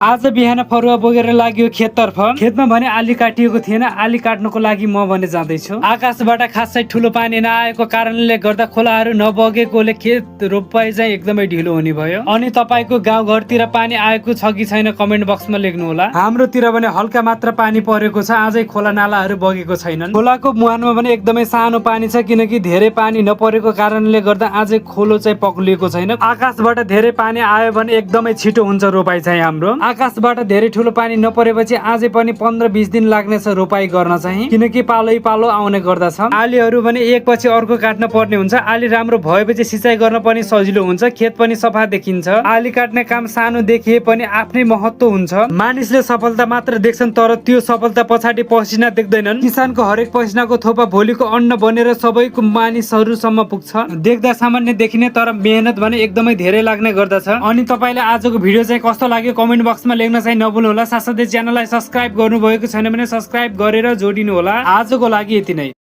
आज बिहान फरुवा बोकेर लाग्यो खेततर्फ। खेतमा भने आली काटिएको थिएन। आली काट्नको लागि म भने जाँदैछु। आकाशबाट खासै ठुलो पानी नआएको कारणले गर्दा खोलाहरू नबगेकोले खेत रोपाइ चाहिँ एकदमै ढिलो हुने भयो। अनि तपाईको गाउँघरतिर पानी आएको छ कि छैन कमेन्ट बक्समा लेख्नु होला। हाम्रोतिर भने हल्का मात्र पानी परेको छ। आजै खोला नालाहरू बगेको छैनन्। खोलाको मुहानमा भने एकदमै सानो पानी छ, किनकि धेरै पानी नपरेको कारणले गर्दा आजै खोलो चाहिँ पक्लिएको छैन। आकाशबाट धेरै पानी आयो भने एकदमै छिटो हुन्छ रोपाइ चाहिँ हाम्रो। आकाशबाट धेरै ठुलो पानी नपरेपछि आजै पनि 15-20 दिन लाग्नेछ रोपाइ गर्न चाहिँ, किनकि पालै पालो आउने गर्दछ। आलीहरू भने एकपछि अर्को काट्न पर्ने हुन्छ। आली राम्रो भएपछि सिँचाइ गर्न पनि सजिलो हुन्छ, खेत पनि सफा देखिन्छ। आली काट्ने काम सानो देखिए पनि आफ्नै महत्व हुन्छ। मानिसले सफलता मात्र देख्छन्, तर त्यो सफलता पछाडि पसिना देख्दैनन्। किसानको हरेक पसिनाको थोपा भोलिको अन्न बनेर सबैको मानिसहरूसम्म पुग्छ। देख्दा सामान्य देखिने, तर मेहनत भने एकदमै धेरै लाग्ने गर्दछ। अनि तपाईलाई आजको भिडियो चाहिँ कस्तो लाग्यो कमेन्ट बक्समा लेख्न चाहिँ नभुल्नु होला। साथसाथै च्यानललाई सब्स्क्राइब गर्नुभएको छैन भने सब्स्क्राइब गरेर जोडिनु होला। आजको लागि यति नै।